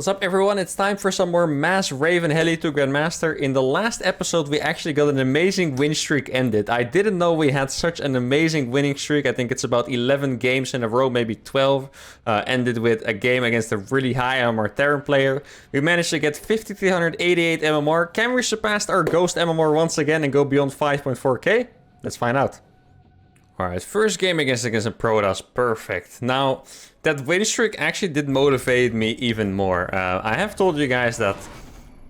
What's up everyone, it's time for some more Mass Raven Heli to Grandmaster. In the last episode we actually got an amazing win streak ended. I didn't know we had such an amazing winning streak. I think it's about 11 games in a row, maybe 12. Ended with a game against a really high MMR Terran player. We managed to get 5388 MMR. Can we surpass our Ghost MMR once again and go beyond 5.4k? Let's find out. Alright, first game against a Protoss, perfect. Now, that win streak actually did motivate me even more. I have told you guys that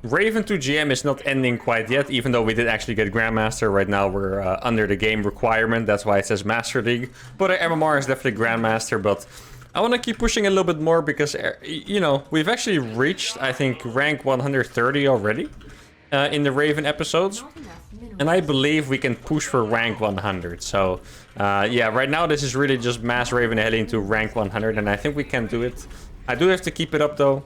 Raven to GM is not ending quite yet, even though we did actually get Grandmaster. Right now we're under the game requirement, that's why it says Master League. But our MMR is definitely Grandmaster, but I want to keep pushing a little bit more because, you know, we've actually reached, I think, rank 130 already in the Raven episodes. And I believe we can push for rank 100. So, yeah, right now this is really just Mass Raven heading to rank 100. And I think we can do it. I do have to keep it up, though.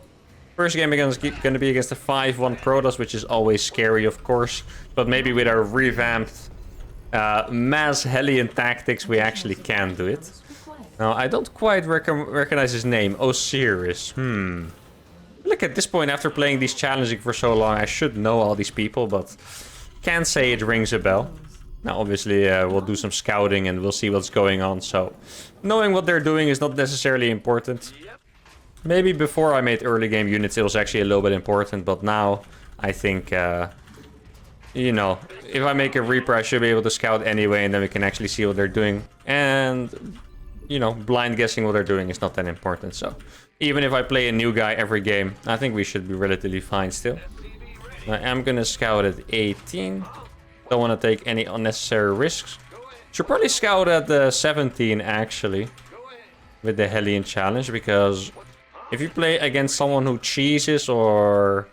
First game again is going to be against the 5-1 Protoss, which is always scary, of course. But maybe with our revamped Mass Hellion tactics, we actually can do it. Now, I don't quite recognize his name. Osiris. Look, at this point, after playing these challenging for so long, I should know all these people, but can't say it rings a bell. Now, obviously, we'll do some scouting and we'll see what's going on. So, knowing what they're doing is not necessarily important. Maybe before I made early game units, it was actually a little bit important. But now, I think, you know, if I make a Reaper, I should be able to scout anyway. And then we can actually see what they're doing. And, you know, blind guessing what they're doing is not that important. So, even if I play a new guy every game, I think we should be relatively fine still. I am gonna scout at 18. Don't want to take any unnecessary risks. Should probably scout at 17 actually. With the Hellion challenge, because if you play against someone who cheeses or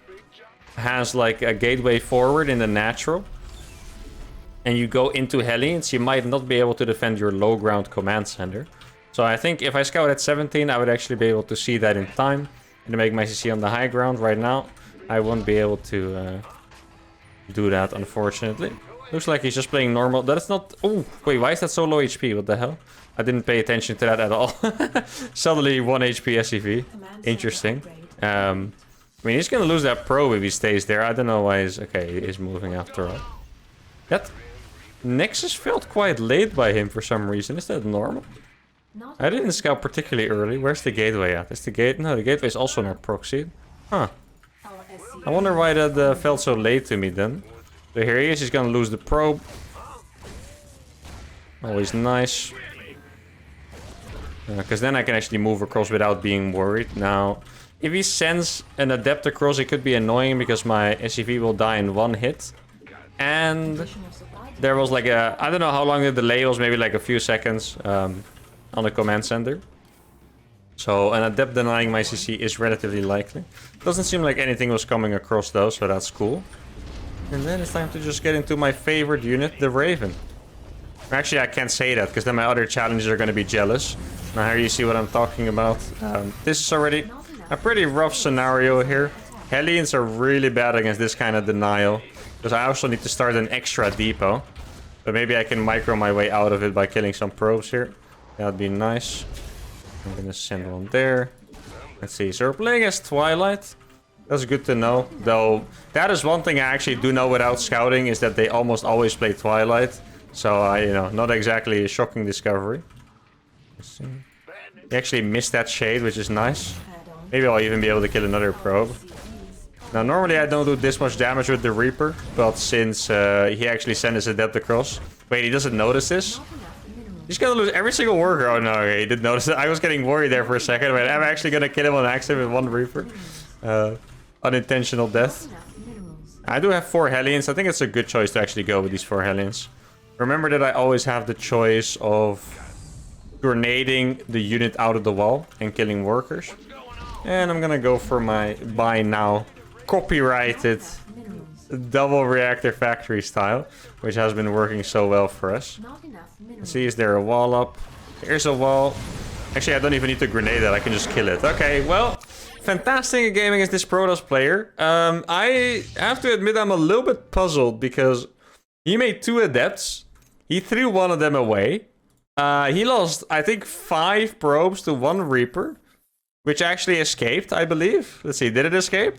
has like a gateway forward in the natural, and you go into Hellions, you might not be able to defend your low ground command center. So I think if I scout at 17, I would actually be able to see that in time and make my CC on the high ground. Right now, I won't be able to do that, unfortunately. Looks like he's just playing normal. That is not... Oh, wait, why is that so low HP? What the hell? I didn't pay attention to that at all. Suddenly 1 HP SCV. Interesting. I mean, he's gonna lose that probe if he stays there. I don't know why he's... Okay, he's moving after all. That Nexus felt quite late by him for some reason. Is that normal? I didn't scout particularly early. Where's the gateway at? Is the gate? No, the gateway is also not proxied. Huh. I wonder why that felt so late to me then. So here he is. He's gonna lose the probe. Always nice. Because then I can actually move across without being worried. Now, if he sends an adept across, it could be annoying because my SCV will die in one hit. And there was like a... I don't know how long the delay was. Maybe like a few seconds. On the command center. So an adept denying my CC is relatively likely. Doesn't seem like anything was coming across though, so that's cool. And then it's time to just get into my favorite unit, the Raven. Actually, I can't say that, because then my other challengers are going to be jealous. Now here you see what I'm talking about. This is already a pretty rough scenario here. Hellions are really bad against this kind of denial. Because I also need to start an extra depot. But maybe I can micro my way out of it by killing some probes here. That'd be nice. I'm gonna send one there. Let's see. So we're playing as Twilight. That's good to know. Though, that is one thing I actually do know without scouting, is that they almost always play Twilight. So, you know, not exactly a shocking discovery. Let's see. He actually missed that shade, which is nice. Maybe I'll even be able to kill another probe. Now, normally I don't do this much damage with the Reaper. But since he actually sent his adept across... Wait, he doesn't notice this? He's gonna lose every single worker. Oh no, okay, he didn't notice it. I was getting worried there for a second. But I'm actually gonna kill him on accident with one Reaper. Unintentional death. I do have 4 Hellions. I think it's a good choice to actually go with these 4 Hellions. Remember that I always have the choice of grenading the unit out of the wall and killing workers. And I'm gonna go for my by now copyrighted double reactor factory style, which has been working so well for us. See, is there a wall up? There's a wall. Actually, I don't even need to grenade it. I can just kill it. Okay, well, fantastic game against this Protoss player. I have to admit I'm a little bit puzzled because he made 2 adepts. He threw one of them away. He lost, I think, 5 probes to 1 Reaper. which actually escaped, I believe. Let's see, did it escape?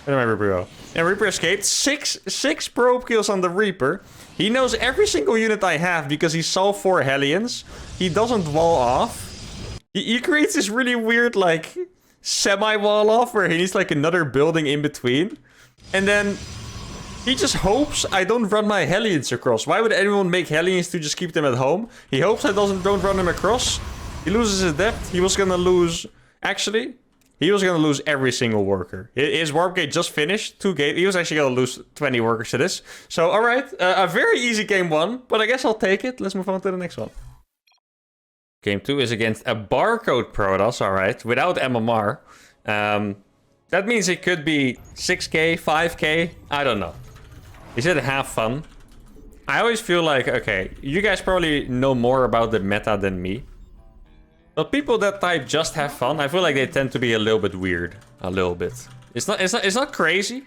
Where did my Reaper go? And Reaper escaped. Six probe kills on the Reaper. He knows every single unit I have because he saw 4 Hellions. He doesn't wall off. He creates this really weird, like, semi-wall off where he needs, like, another building in between. And then he just hopes I don't run my Hellions across. Why would anyone make Hellions to just keep them at home? He hopes I don't run them across. He loses his depth. He was gonna lose... Actually, he was gonna lose every single worker. His warp gate just finished. 2 gate. He was actually gonna lose 20 workers to this. So, alright. A very easy game 1. But I guess I'll take it. Let's move on to the next one. Game 2 is against a Barcode Protoss. Alright. Without MMR. That means it could be 6k, 5k. I don't know. He said have fun. I always feel like, okay, you guys probably know more about the meta than me. But people that type just have fun, I feel like they tend to be a little bit weird. A little bit. It's not crazy.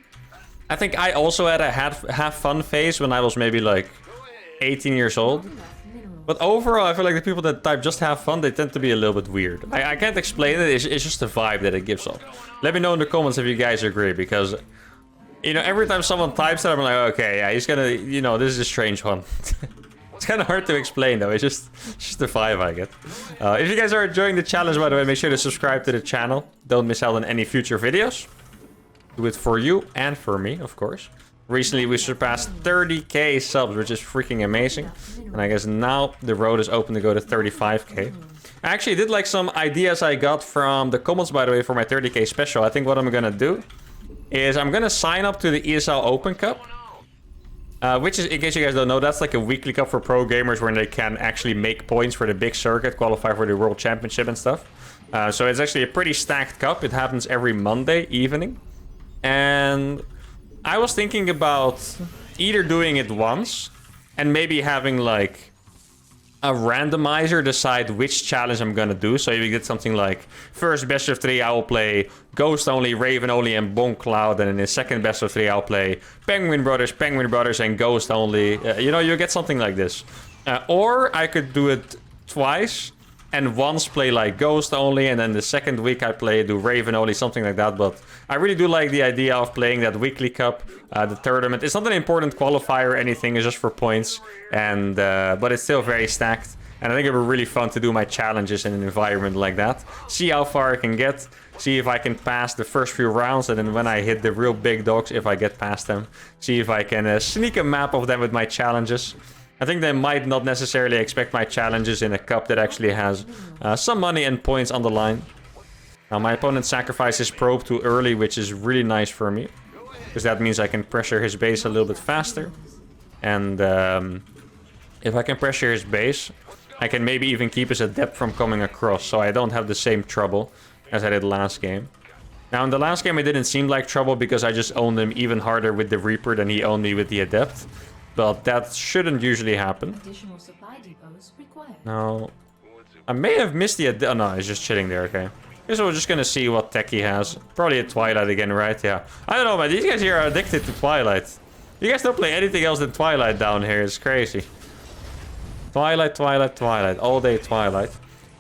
I think I also had a have fun phase when I was maybe like 18 years old. But overall, I feel like the people that type just have fun, they tend to be a little bit weird. I can't explain it, it's just the vibe that it gives off. Let me know in the comments if you guys agree, because... You know, every time someone types that, I'm like, okay, yeah, he's gonna... You know, this is a strange one. It's kind of hard to explain, though. It's just the vibe I get. If you guys are enjoying the challenge, by the way, make sure to subscribe to the channel. Don't miss out on any future videos. Do it for you and for me, of course. Recently, we surpassed 30k subs, which is freaking amazing. And I guess now the road is open to go to 35k. I actually did like some ideas I got from the comments, by the way, for my 30k special. I think what I'm gonna do is I'm gonna sign up to the ESL Open Cup. Which is, in case you guys don't know, that's like a weekly cup for pro gamers where they can actually make points for the big circuit, qualify for the World Championship and stuff. So it's actually a pretty stacked cup. It happens every Monday evening. And I was thinking about either doing it once and maybe having like a randomizer decide which challenge I'm gonna do. So if you get something like first best of 3, I will play Ghost only, Raven only, and Bonk Cloud. And in the second best of 3, I'll play Penguin Brothers, and Ghost only. You know, you get something like this. Or I could do it twice and once play like Ghost only, and then the second week I do Raven only, something like that. But I really do like the idea of playing that weekly cup, the tournament. It's not an important qualifier or anything, it's just for points, and but it's still very stacked. And I think it would be really fun to do my challenges in an environment like that. See how far I can get, see if I can pass the first few rounds, and then when I hit the real big dogs, if I get past them, see if I can sneak a map of them with my challenges. I think they might not necessarily expect my challenges in a cup that actually has some money and points on the line. Now my opponent sacrificed his probe too early, which is really nice for me, because that means I can pressure his base a little bit faster. And if I can pressure his base, I can maybe even keep his adept from coming across, so I don't have the same trouble as I did last game. Now in the last game it didn't seem like trouble because I just owned him even harder with the Reaper than he owned me with the adept. But that shouldn't usually happen. No. I may have missed the adept. Oh no, he's just chilling there, okay. Guess we're just gonna see what tech he has. Probably a Twilight again, right? Yeah. I don't know, man. These guys here are addicted to Twilight. You guys don't play anything else than Twilight down here. It's crazy. Twilight, Twilight, Twilight. All day Twilight.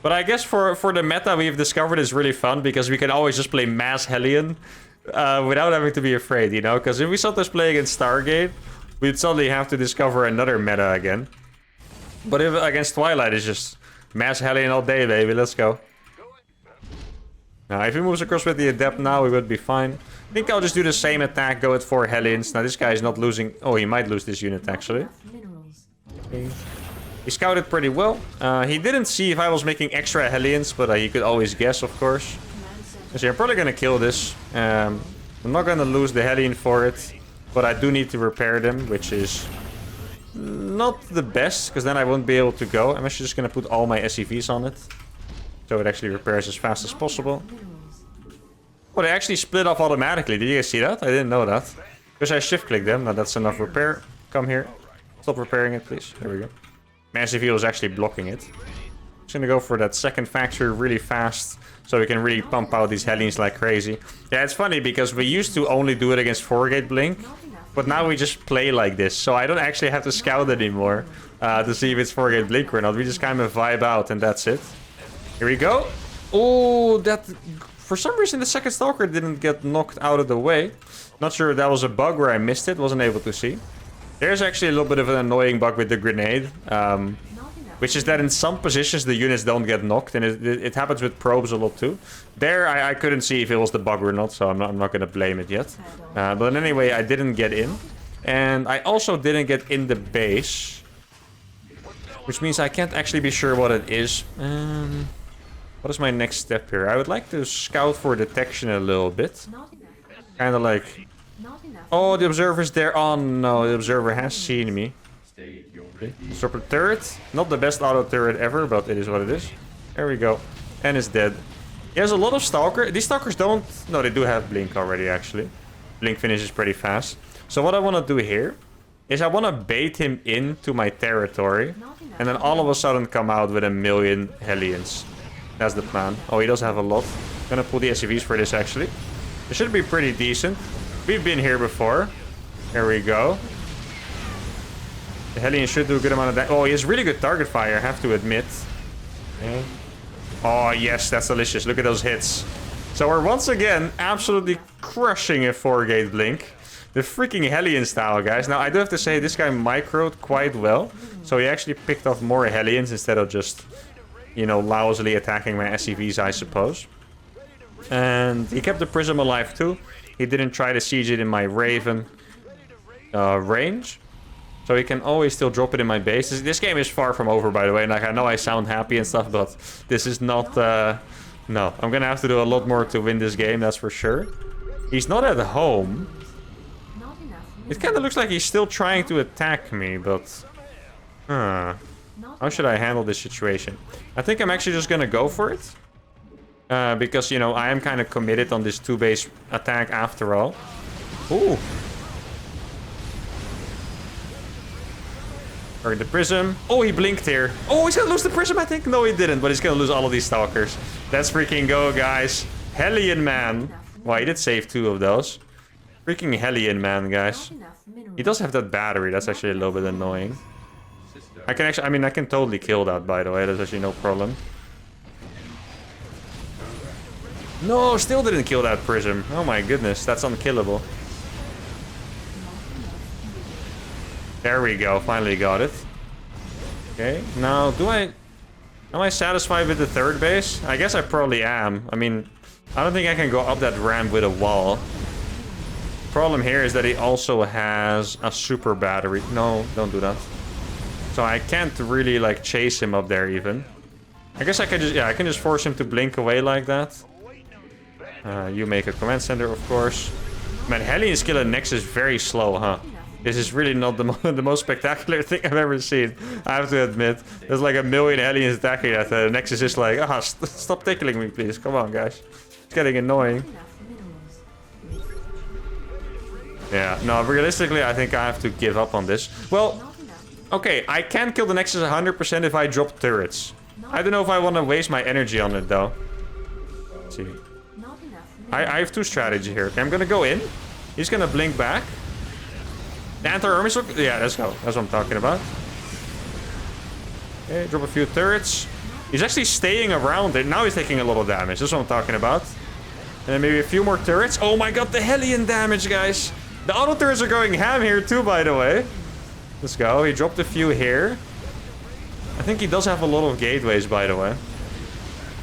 But I guess for the meta we've discovered is really fun because we can always just play Mass Hellion without having to be afraid, you know? Because if we sometimes play against Stargate, we'd suddenly have to discover another meta again. But if against Twilight, it's just Mass Hellion all day, baby. Let's go. Now, if he moves across with the Adept now, we would be fine. I think I'll just do the same attack, go with 4 Hellions. Now, this guy is not losing... Oh, he might lose this unit, actually. Okay. He scouted pretty well. He didn't see if I was making extra Hellions, but he could always guess, of course. So I'm probably going to kill this. I'm not going to lose the Hellion for it. But I do need to repair them, which is not the best, because then I won't be able to go. I'm actually just going to put all my SCVs on it, so it actually repairs as fast as possible. Oh, they actually split off automatically. Did you guys see that? I didn't know that. Because I shift-clicked them. Now that's enough repair. Come here. Stop repairing it, please. There we go. My SCV was actually blocking it. Just going to go for that second factory really fast, so we can really pump out these Hellions like crazy. Yeah, it's funny because we used to only do it against 4-gate blink, but now we just play like this, so I don't actually have to scout anymore to see if it's 4-gate blink or not. We just kind of vibe out and that's it. Here we go. Oh, that... For some reason, the second Stalker didn't get knocked out of the way. Not sure if that was a bug where I missed it. Wasn't able to see. There's actually a little bit of an annoying bug with the grenade. Which is that in some positions, the units don't get knocked. And it happens with probes a lot too. There, I couldn't see if it was the bug or not. So I'm not going to blame it yet. But anyway, I didn't get in. And I also didn't get in the base. Which means I can't actually be sure what it is. What is my next step here? I would like to scout for detection a little bit. Kind of like... Oh, the observer's there. Oh no, the observer has seen me. Stop a turret. Not the best auto turret ever, but it is what it is. There we go. And it's dead. He has a lot of Stalker. These Stalkers don't... No, they do have Blink already, actually. Blink finishes pretty fast. So what I want to do here is I want to bait him into my territory. And then all of a sudden come out with 1 million Hellions. That's the plan. Oh, he does have a lot. I'm gonna pull the SCVs for this, actually. It should be pretty decent. We've been here before. There we go. The Hellion should do a good amount of damage. Oh, he has really good target fire, I have to admit. Okay. Oh, yes, that's delicious. Look at those hits. So we're once again absolutely crushing a 4-gate Blink. The freaking Hellion style, guys. Now, I do have to say, this guy microed quite well. So he actually picked off more Hellions instead of just, you know, lousily attacking my SCVs, I suppose. And he kept the Prism alive too. He didn't try to siege it in my Raven range. So he can always still drop it in my base. This game is far from over, by the way. Like, I know I sound happy and stuff, but this is not... No, I'm gonna have to do a lot more to win this game, that's for sure. He's not at home. It kind of looks like he's still trying to attack me, but... How should I handle this situation? I think I'm actually just gonna go for it. Because, you know, I am kind of committed on this 2-base attack after all. Ooh. Or the Prism. Oh, he blinked here. Oh, he's gonna lose the Prism, I think. No, he didn't, but he's gonna lose all of these Stalkers. Let's freaking go, guys. Hellion Man. Well, he did save 2 of those. Freaking Hellion Man, guys. He does have that battery. That's actually a little bit annoying. I can actually, I mean, I can totally kill that, by the way. There's actually no problem. No, still didn't kill that Prism. Oh my goodness, that's unkillable. There we go, finally got it. Okay, now am I satisfied with the 3rd base? I guess I probably am. I mean, I don't think I can go up that ramp with a wall. Problem here is that he also has a super battery. No, don't do that. So I can't really like chase him up there even. I guess I can just, yeah, I can just force him to blink away like that. You make a command center, of course. Man, Hellion skill at Nexus is very slow, huh? This is really not the most spectacular thing I've ever seen. I have to admit. There's like 1 million Hellions attacking that. Nexus is like, stop tickling me, please. Come on, guys. It's getting annoying. Yeah, no, realistically, I think I have to give up on this. Well, okay, I can kill the Nexus 100% if I drop turrets. I don't know if I want to waste my energy on it, though. Let's see. I have 2 strategies here. Okay, I'm gonna go in. He's gonna blink back. The anti-armor missile. Yeah, let's go. That's what I'm talking about. Okay, drop a few turrets. He's actually staying around it. Now he's taking a lot of damage. That's what I'm talking about. And then maybe a few more turrets. Oh my god, the Hellion damage, guys. The auto turrets are going ham here too, by the way. Let's go. He dropped a few here. I think he does have a lot of gateways, by the way.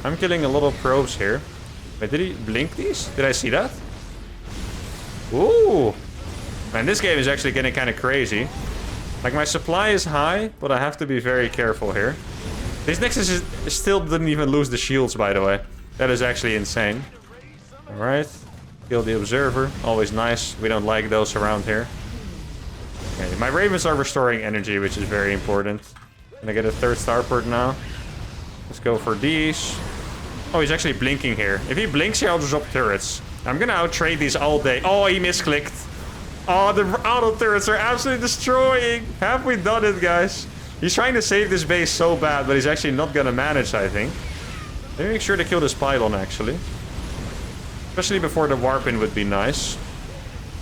I'm killing a lot of probes here. Wait, did he blink these? Did I see that? Ooh. Man, this game is actually getting kind of crazy. Like, my supply is high, but I have to be very careful here. This Nexus still didn't even lose the shields, by the way. That is actually insane. Alright. Kill the Observer. Always nice. We don't like those around here. Okay, my Ravens are restoring energy, which is very important. Can I get a 3rd starport now? Let's go for these. Oh, he's actually blinking here. If he blinks here, I'll just drop turrets. I'm gonna out-trade these all day. Oh, he misclicked. Oh, the auto turrets are absolutely destroying. Have we done it, guys? He's trying to save this base so bad, but he's actually not gonna manage, I think. Let me make sure to kill this pylon, actually. Especially before the warp-in would be nice.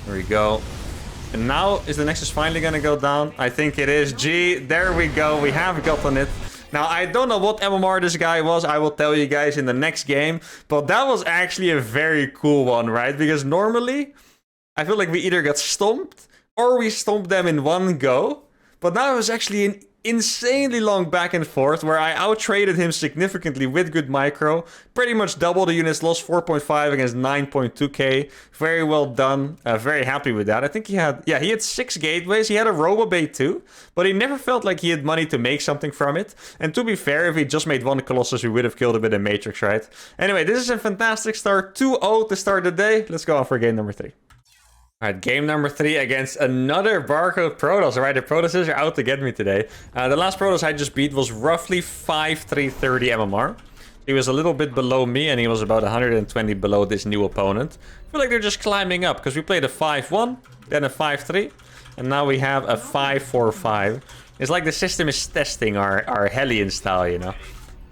There we go. And now, is the Nexus finally gonna go down? I think it is. Gee, there we go. We have gotten it. Now, I don't know what MMR this guy was. I will tell you guys in the next game. But that was actually a very cool one, right? Because normally, I feel like we either got stomped or we stomped them in one go. But now it was actually an insanely long back and forth where I outtraded him significantly with good micro. Pretty much double the units lost, 4.5 against 9.2k. Very well done. Very happy with that. I think he had 6 gateways. He had a Robobait too, but he never felt like he had money to make something from it. And to be fair, if he just made one Colossus, we would have killed him with a Matrix, right? Anyway, this is a fantastic start. 2-0 to start the day. Let's go on for game number 3. Alright, game number 3 against another Barcode Protoss. Alright, the Protosses are out to get me today. The last Protoss I just beat was roughly 5,330 MMR. He was a little bit below me, and he was about 120 below this new opponent. I feel like they're just climbing up, because we played a 5-1, then a 5-3, and now we have a 5-4-5. It's like the system is testing our Hellion style, you know.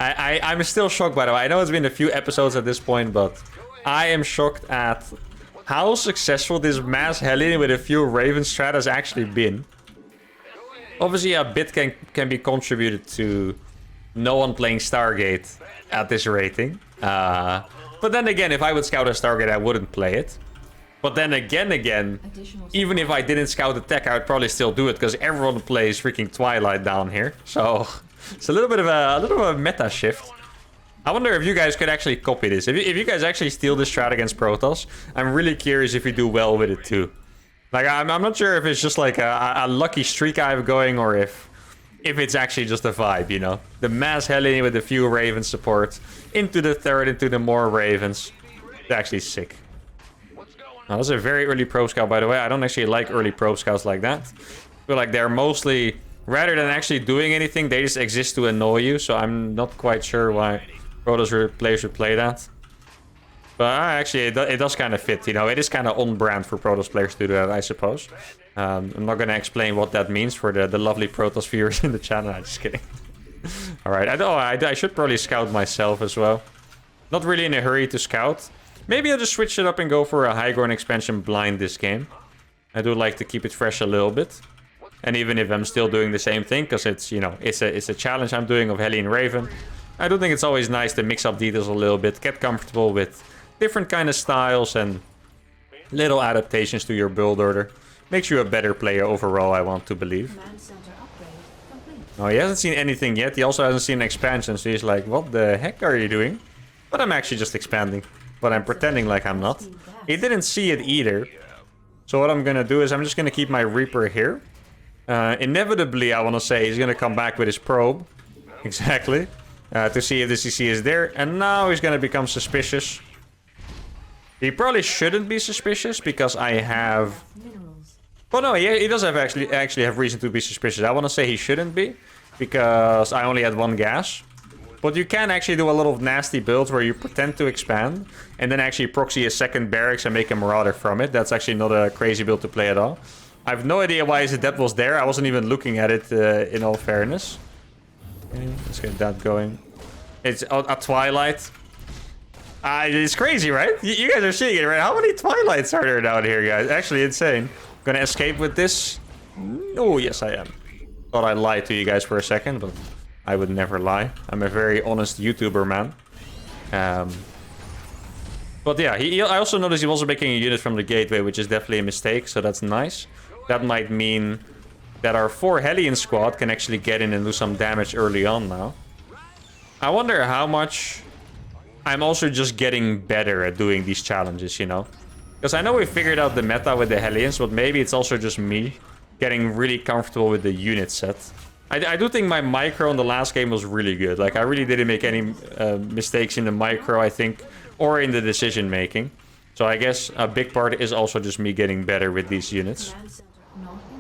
I'm still shocked, by the way. I know it's been a few episodes at this point, but I am shocked at how successful this mass Hellion with a few Raven strat has actually been. Obviously, a bit can be contributed to no one playing Stargate at this rating. But then again, if I would scout a Stargate, I wouldn't play it. But then again, even if I didn't scout the tech, I would probably still do it because everyone plays freaking Twilight down here. So it's a little bit of a meta shift. I wonder if you guys could actually copy this. If you guys actually steal this strat against Protoss, I'm really curious if you do well with it too. Like, I'm not sure if it's just like a lucky streak I have going, or if it's actually just a vibe, you know. The mass Hellion with a few Raven support into the third, into the more Ravens. It's actually sick. Now, this is a very early Pro Scout, by the way. I don't actually like early Pro Scouts like that. I feel like they're mostly, rather than actually doing anything, they just exist to annoy you. So I'm not quite sure why Protoss players would play that. But actually, it does kind of fit, you know. It is kind of on brand for Protoss players to do that, I suppose. I'm not going to explain what that means for the lovely Protoss viewers in the channel. I'm just kidding. Alright, I should probably scout myself as well. Not really in a hurry to scout. Maybe I'll just switch it up and go for a high ground expansion blind this game. I do like to keep it fresh a little bit. And even if I'm still doing the same thing, because it's, you know, it's a challenge I'm doing of Hellion Raven. I do think it's always nice to mix up details a little bit, get comfortable with different kind of styles and little adaptations to your build order. Makes you a better player overall, I want to believe. Oh, he hasn't seen anything yet. He also hasn't seen an expansion, so he's like, what the heck are you doing? But I'm actually just expanding. But I'm pretending like I'm not. He didn't see it either. So what I'm gonna do is I'm just gonna keep my Reaper here. Inevitably, I want to say, he's gonna come back with his probe. Exactly. To see if the CC is there. And now he's gonna become suspicious. He probably shouldn't be suspicious because I have... Oh no, he does have actually have reason to be suspicious. I want to say he shouldn't be because I only had one gas. But you can actually do a lot of nasty builds where you pretend to expand and then actually proxy a second barracks and make a Marauder from it. That's actually not a crazy build to play at all. I have no idea why his adept was there. I wasn't even looking at it in all fairness. Okay, let's get that going. It's a Twilight. It's crazy, right? You guys are seeing it, right? How many Twilights are there down here, guys? Actually insane. Gonna escape with this? Oh, yes, I am. Thought I lied to you guys for a second, but I would never lie. I'm a very honest YouTuber, man. But yeah, I also noticed he was making a unit from the gateway, which is definitely a mistake, so that's nice. That might mean that our 4 Hellion squad can actually get in and do some damage early on now. I wonder how much I'm also just getting better at doing these challenges, you know? Because I know we figured out the meta with the Hellions, but maybe it's also just me getting really comfortable with the unit set. I do think my micro in the last game was really good. Like, I really didn't make any mistakes in the micro, I think, or in the decision making. So I guess a big part is also just me getting better with these units.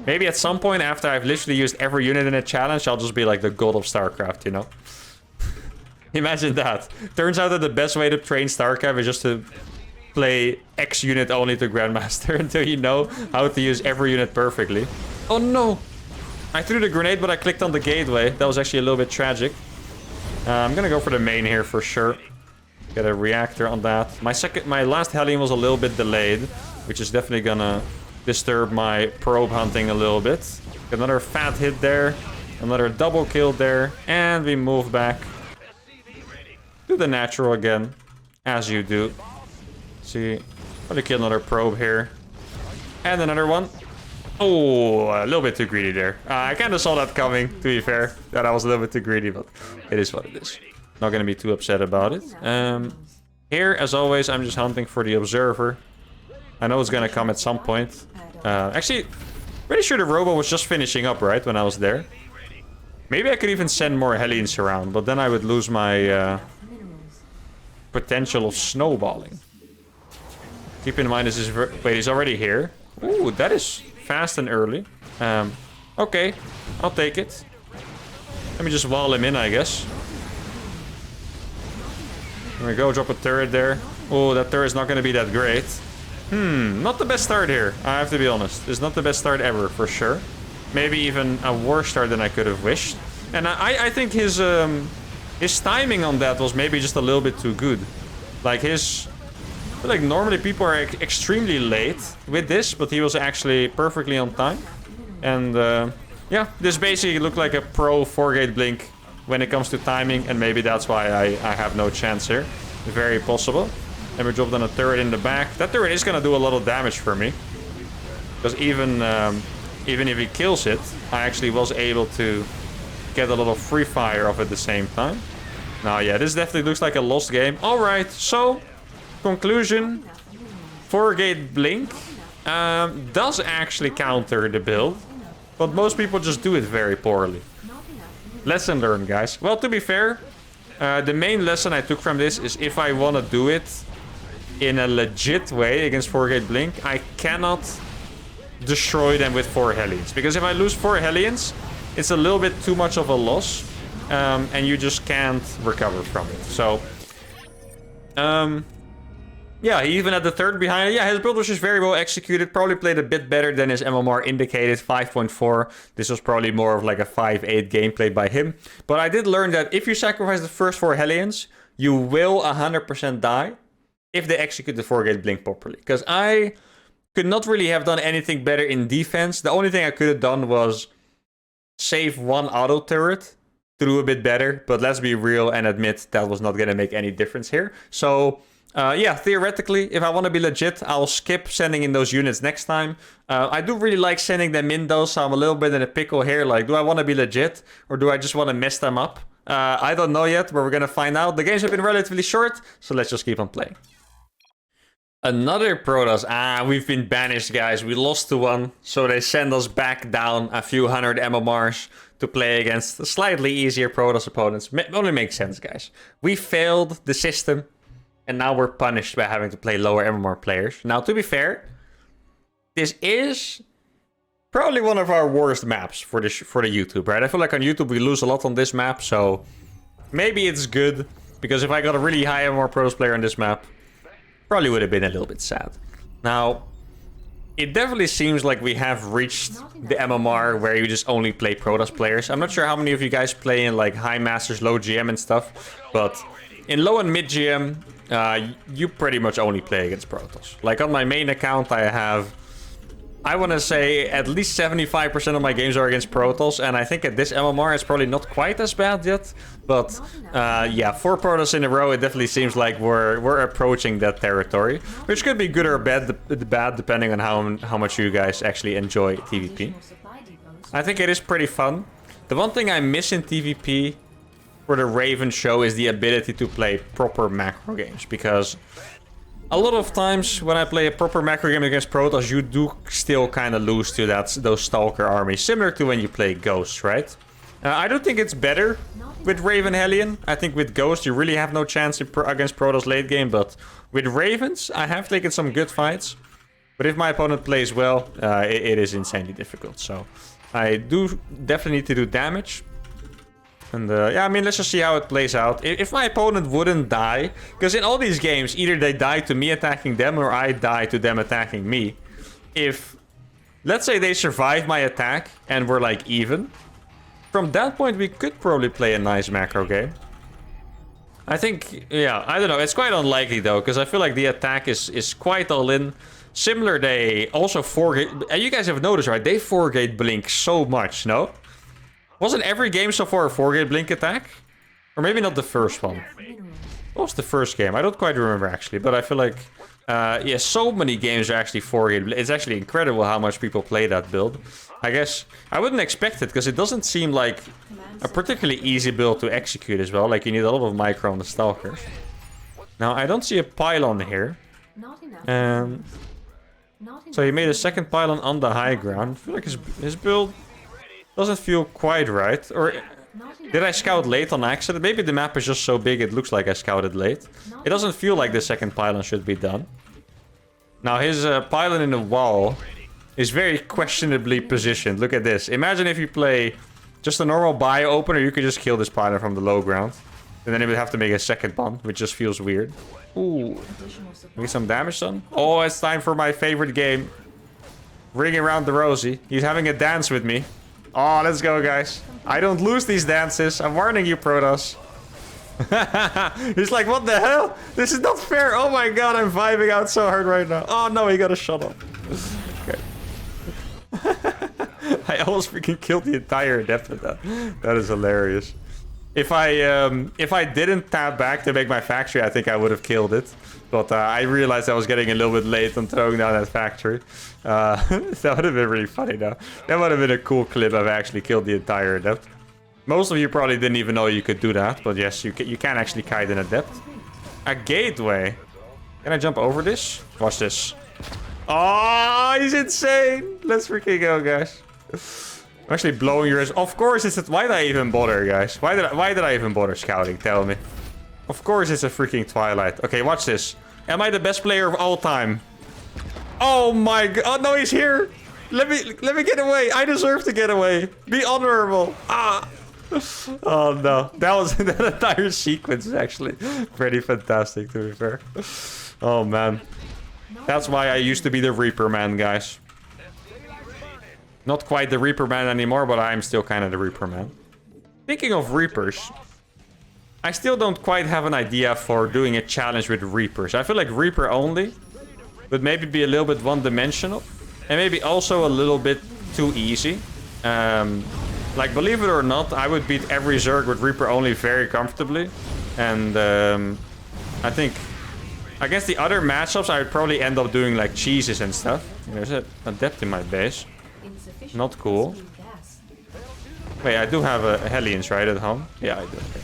Maybe at some point after I've literally used every unit in a challenge, I'll just be like the god of StarCraft, you know? Imagine that. Turns out that the best way to train StarCraft is just to play X unit only to Grandmaster until you know how to use every unit perfectly. Oh no! I threw the grenade, but I clicked on the gateway. That was actually a little bit tragic. I'm gonna go for the main here for sure. Get a reactor on that. My last Hellion was a little bit delayed, which is definitely gonna disturb my probe hunting a little bit. Got another fat hit there. Another double kill there. And we move back to the natural again. As you do. See. Probably kill another probe here. And another one. Oh, a little bit too greedy there. I kind of saw that coming, to be fair. That I was a little bit too greedy, but it is what it is. Not going to be too upset about it. Here, as always, I'm just hunting for the observer. I know it's going to come at some point. Actually, pretty sure the robo was just finishing up, right, when I was there. Maybe I could even send more Hellions around, but then I would lose my potential of snowballing. Keep in mind, this is... Wait, he's already here. Ooh, that is fast and early. Okay, I'll take it. Let me just wall him in, I guess. There we go, drop a turret there. Oh, that turret's not going to be that great. Not the best start here, I have to be honest. It's not the best start ever, for sure. Maybe even a worse start than I could have wished. And I think his timing on that was maybe just a little bit too good. Like his... I feel like normally people are extremely late with this, but he was actually perfectly on time. And yeah, this basically looked like a pro 4-gate blink when it comes to timing, and maybe that's why I have no chance here. Very possible. And we dropped on a turret in the back. That turret is gonna do a lot of damage for me. Because even if he kills it, I actually was able to get a lot of free fire off at the same time. Now yeah, this definitely looks like a lost game. Alright, so conclusion. 4-gate blink does actually counter the build. But most people just do it very poorly. Lesson learned, guys. Well, to be fair, the main lesson I took from this is if I want to do it in a legit way against 4-gate blink, I cannot destroy them with 4 Hellions. Because if I lose 4 Hellions, it's a little bit too much of a loss. And you just can't recover from it. So, yeah, he even had the third behind it. Yeah, his build was just very well executed. Probably played a bit better than his MMR indicated, 5.4. This was probably more of like a 5-8 gameplay by him. But I did learn that if you sacrifice the first 4 Hellions, you will 100% die if they execute the 4-gate blink properly. Because I could not really have done anything better in defense. The only thing I could have done was save 1 auto turret to do a bit better. But let's be real and admit that was not going to make any difference here. So... yeah, theoretically, if I want to be legit, I'll skip sending in those units next time. I do really like sending them in though, so I'm a little bit in a pickle here. Like, do I want to be legit or do I just want to mess them up? I don't know yet, but we're going to find out. The games have been relatively short, so let's just keep on playing. Another Protoss. We've been banished, guys. We lost to one, so they send us back down a few hundred MMRs to play against slightly easier Protoss opponents. Only makes sense, guys. We failed the system. And now we're punished by having to play lower MMR players. Now, to be fair, this is probably one of our worst maps for the YouTube, right? I feel like on YouTube we lose a lot on this map, so maybe it's good. Because if I got a really high MMR Protoss player on this map, probably would have been a little bit sad. Now, it definitely seems like we have reached the MMR where you just only play Protoss players. I'm not sure how many of you guys play in like high masters, low GM and stuff, but in low and mid GM, you pretty much only play against Protoss. Like on my main account, I have, I want to say at least 75% of my games are against Protoss. And I think at this MMR, it's probably not quite as bad yet. But yeah, 4 Protoss in a row, it definitely seems like we're approaching that territory. Which could be good or bad depending on how much you guys actually enjoy TVP. I think it is pretty fun. The one thing I miss in TVP for the Raven show is the ability to play proper macro games, because a lot of times when I play a proper macro game against Protoss, you do still kind of lose to those Stalker armies, similar to when you play Ghost, right? I don't think it's better with Raven Hellion. I think with Ghost you really have no chance against Protoss late game, but with Ravens I have taken some good fights. But if my opponent plays well, it is insanely difficult. So I do definitely need to do damage. And yeah, I mean, let's just see how it plays out. If my opponent wouldn't die, because in all these games, either they die to me attacking them or I die to them attacking me. If, let's say they survive my attack and we're like even, from that point we could probably play a nice macro game. I think, yeah, I don't know. It's quite unlikely though, because I feel like the attack is quite all in. Similar, they also 4-gate, and you guys have noticed, right? They 4-gate blink so much, no? Wasn't every game so far a 4-gate blink attack? Or maybe not the first one. What was the first game? I don't quite remember actually, but I feel like... yeah, so many games are actually 4-gate. It's actually incredible how much people play that build. I guess I wouldn't expect it, because it doesn't seem like a particularly easy build to execute as well. Like, you need a lot of micro on the Stalkers. Now, I don't see a pylon here. So he made a second pylon on the high ground. I feel like his build doesn't feel quite right. Or did I scout late on accident? Maybe the map is just so big it looks like I scouted late. It doesn't feel like the second pylon should be done. Now his pylon in the wall is very questionably positioned. Look at this. Imagine if you play just a normal bio opener, you could just kill this pylon from the low ground. And then he would have to make a second one, which just feels weird. Ooh. Get some damage done. Oh, it's time for my favorite game. Ring around the rosy. He's having a dance with me. Oh, let's go, guys. I don't lose these dances. I'm warning you, Protoss. He's like, what the hell? This is not fair. Oh my god, I'm vibing out so hard right now. Oh no, he got a shot up. Okay. I almost freaking killed the entire adept with that. That is hilarious. If I didn't tap back to make my factory, I think I would have killed it. But I realized I was getting a little bit late on throwing down that factory. That would have been really funny though. That would have been a cool clip if I actually killed the entire adept. Most of you probably didn't even know you could do that. But yes, you can actually kite an adept. A gateway. Can I jump over this? Watch this. Oh, he's insane. Let's freaking go, guys. I'm actually blowing your... Of course it's... Why did I even bother, guys? Why did I even bother scouting? Tell me. Of course it's a freaking Twilight. Okay, watch this. Am I the best player of all time? Oh my god. Oh no, he's here. Let me get away. I deserve to get away. Be honorable. Ah. Oh no. That entire sequence is actually pretty fantastic, to be fair. Oh man. That's why I used to be the Reaper man, guys. Not quite the Reaper man anymore, but I'm still kind of the Reaper man. Speaking of Reapers, I still don't quite have an idea for doing a challenge with Reapers. I feel like Reaper only would maybe be a little bit one-dimensional. And maybe also a little bit too easy. Like, believe it or not, I would beat every Zerg with Reaper only very comfortably. And I think against the other matchups, I would probably end up doing like cheeses and stuff. There's a adept in my base. Not cool. Wait, I do have a Hellions right at home. Yeah, I do. Okay.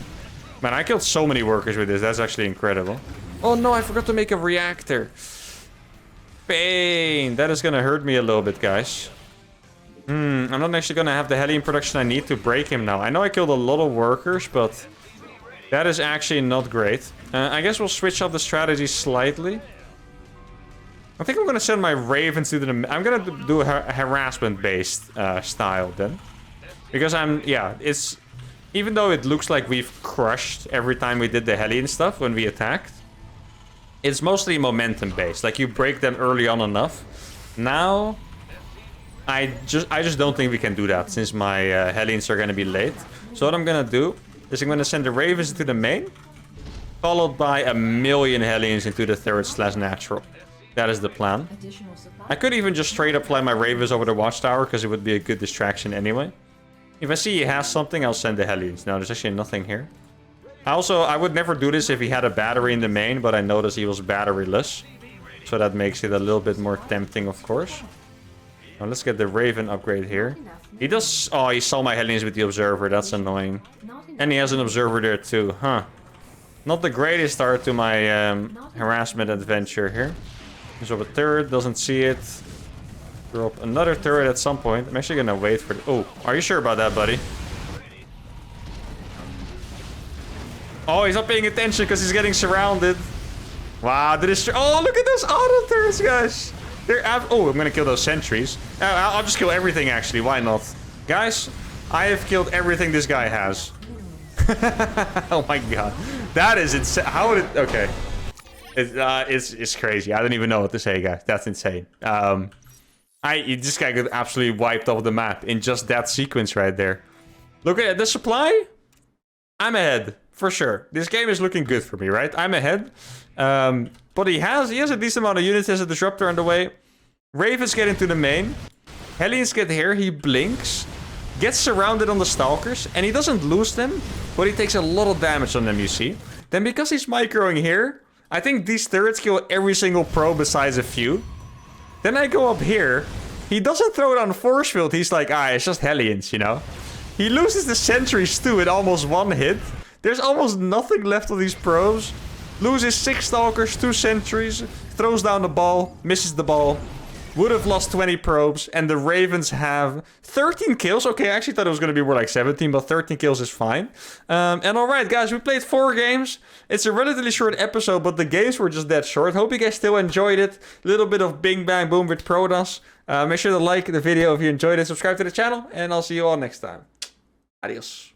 Man, I killed so many workers with this. That's actually incredible. Oh no, I forgot to make a reactor. Pain. That is gonna hurt me a little bit, guys. I'm not actually gonna have the Hellion production I need to break him now. I know I killed a lot of workers, but that is actually not great. I guess we'll switch up the strategy slightly. I think I'm gonna send my Ravens to the... I'm gonna do a harassment-based style then. Because it's... Even though it looks like we've crushed every time we did the Hellion stuff when we attacked, it's mostly momentum-based. Like, you break them early on enough. Now, I just don't think we can do that, since my Hellions are gonna be late. So what I'm gonna do is I'm gonna send the Ravens into the main, followed by 1,000,000 Hellions into the third/natural. That is the plan. I could even just straight up fly my Ravens over the watchtower, because it would be a good distraction anyway. If I see he has something, I'll send the Hellions. No, there's actually nothing here. I would never do this if he had a battery in the main, but I noticed he was batteryless. So that makes it a little bit more tempting, of course. Now let's get the Raven upgrade here. He does... Oh, he saw my Hellions with the Observer. That's annoying. And he has an Observer there too. Huh. Not the greatest start to my harassment adventure here. There's up a turret, doesn't see it. Throw up another turret at some point. I'm actually gonna wait for... Oh, are you sure about that, buddy? Oh, he's not paying attention because he's getting surrounded. Wow, oh, look at those auto turrets, guys. Oh, I'm gonna kill those sentries. I'll just kill everything, actually. Why not? Guys, I have killed everything this guy has. Oh my god. That is insane. How would it... Okay. It's crazy. I don't even know what to say, guys. That's insane. This guy got absolutely wiped off the map in just that sequence right there. Look at the supply. I'm ahead for sure. This game is looking good for me, right? I'm ahead. But he has a decent amount of units. There's a disruptor on the way. Ravens get into the main. Hellions get here. He blinks. gets surrounded on the Stalkers, and he doesn't lose them, but he takes a lot of damage on them, you see. Then because he's microing here, I think these turrets kill every single probe besides a few. Then I go up here. He doesn't throw it on force field. He's like, it's just Hellions, you know? He loses the sentries too at almost one hit. There's almost nothing left of these probes. Loses 6 Stalkers, 2 sentries, throws down the ball, misses the ball. Would have lost 20 probes, and the Ravens have 13 kills. Okay, I actually thought it was going to be more like 17, but 13 kills is fine. And alright, guys, we played 4 games. It's a relatively short episode, but the games were just that short. Hope you guys still enjoyed it. A little bit of bing bang boom with Protoss. Make sure to like the video if you enjoyed it. Subscribe to the channel, and I'll see you all next time. Adios.